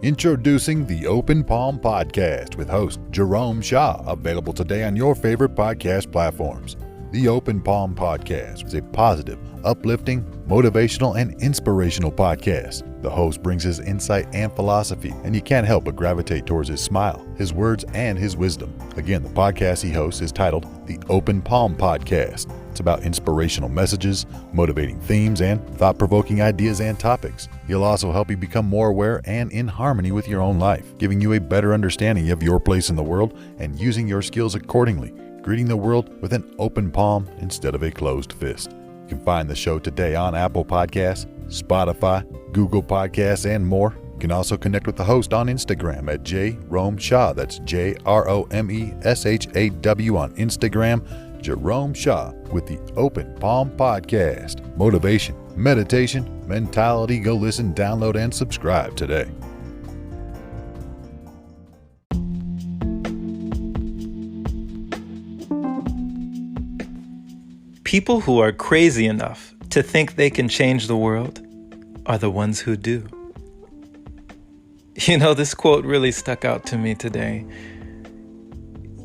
Introducing the Open Palm Podcast with host Jerome Shaw, available today on your favorite podcast platforms. The Open Palm Podcast is a positive, uplifting, motivational, and inspirational podcast. The host brings his insight and philosophy, and you can't help but gravitate towards his smile, his words, and his wisdom. Again, the podcast he hosts is titled The Open Palm Podcast. It's about inspirational messages, motivating themes, and thought-provoking ideas and topics. He'll also help you become more aware and in harmony with your own life, giving you a better understanding of your place in the world and using your skills accordingly, greeting the world with an open palm instead of a closed fist. You can find the show today on Apple Podcasts, Spotify, Google Podcasts, and more. You can also connect with the host on Instagram at Jerome Shaw. That's JROMESHAW on Instagram. Jerome Shaw with the Open Palm Podcast. Motivation, meditation, mentality. Go listen, download, and subscribe today. People who are crazy enough to think they can change the world are the ones who do. You know, this quote really stuck out to me today.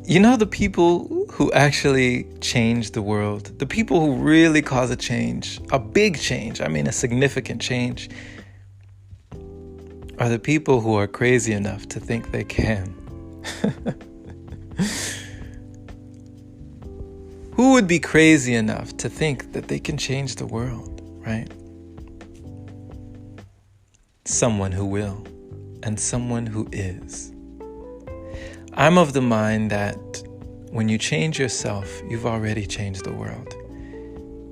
You know, the people who actually change the world, the people who really cause a change, a big change, a significant change, are the people who are crazy enough to think they can. Who would be crazy enough to think that they can change the world, right? Someone who will, and someone who is. I'm of the mind that when you change yourself, you've already changed the world.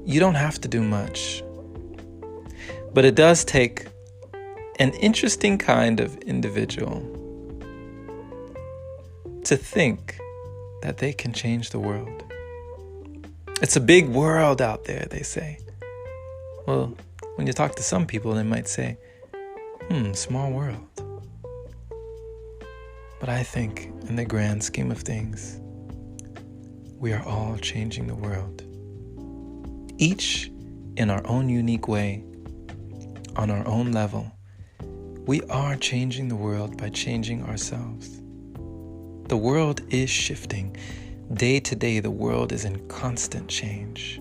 You don't have to do much. But it does take an interesting kind of individual to think that they can change the world. It's a big world out there, they say. Well, when you talk to some people, they might say, small world. But I think, in the grand scheme of things, we are all changing the world. Each in our own unique way, on our own level, we are changing the world by changing ourselves. The world is shifting. Day to day, the world is in constant change.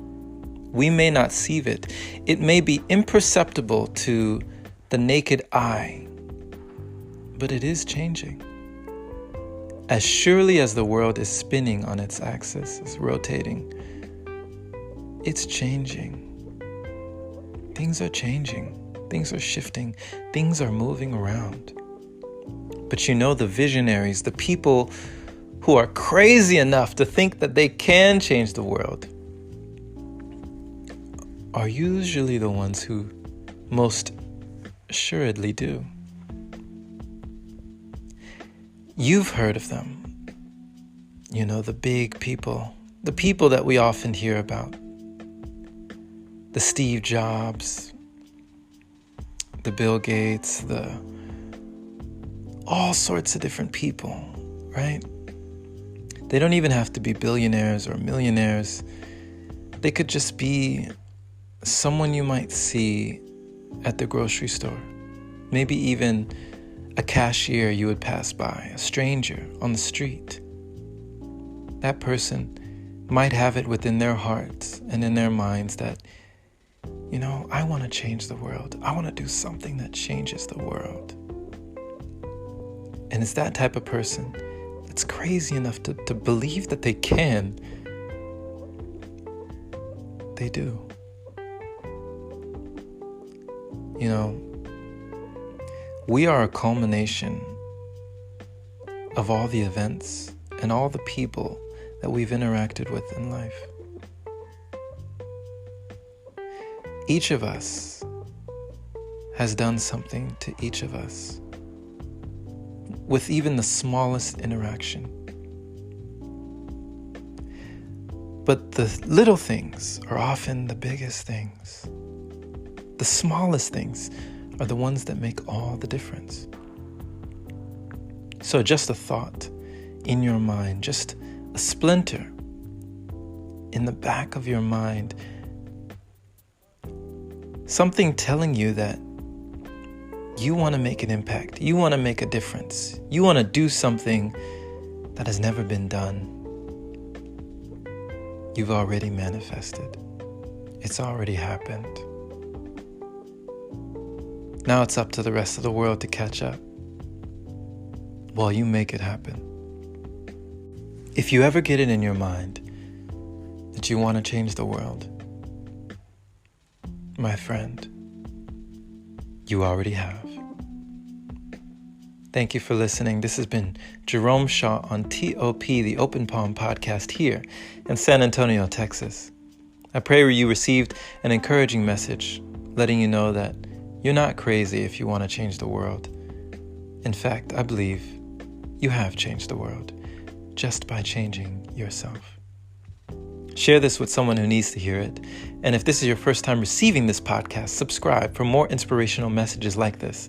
We may not see it. It may be imperceptible to the naked eye, but it is changing. As surely as the world is spinning on its axis, is rotating, it's changing. Things are changing. Things are shifting. Things are moving around. But you know, the visionaries, the people who are crazy enough to think that they can change the world, are usually the ones who most assuredly do. You've heard of them. You know, the big people, the people that we often hear about. The Steve Jobs, the Bill Gates, all sorts of different people, right? They don't even have to be billionaires or millionaires. They could just be someone you might see at the grocery store. Maybe even a cashier you would pass by, a stranger on the street. That person might have it within their hearts and in their minds that, I want to change the world. I want to do something that changes the world. And it's that type of person that's crazy enough to believe that they can. They do. We are a culmination of all the events and all the people that we've interacted with in life. Each of us has done something to each of us with even the smallest interaction. But the little things are often the biggest things. The smallest things are the ones that make all the difference. So just a thought in your mind, just a splinter in the back of your mind, something telling you that you want to make an impact. You want to make a difference. You want to do something that has never been done. You've already manifested. It's already happened. Now it's up to the rest of the world to catch up while you make it happen. If you ever get it in your mind that you want to change the world, my friend, you already have. Thank you for listening. This has been Jerome Shaw on TOP, the Open Palm Podcast here in San Antonio, Texas. I pray you received an encouraging message, letting you know that you're not crazy if you want to change the world. In fact, I believe you have changed the world just by changing yourself. Share this with someone who needs to hear it. And if this is your first time receiving this podcast, subscribe for more inspirational messages like this.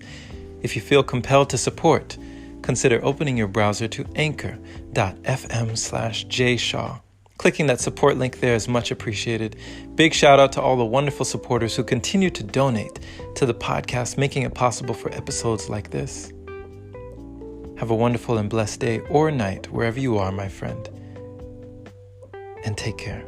If you feel compelled to support, consider opening your browser to anchor.fm/jshaw. Clicking that support link there is much appreciated. Big shout out to all the wonderful supporters who continue to donate to the podcast, making it possible for episodes like this. Have a wonderful and blessed day or night wherever you are, my friend. And take care.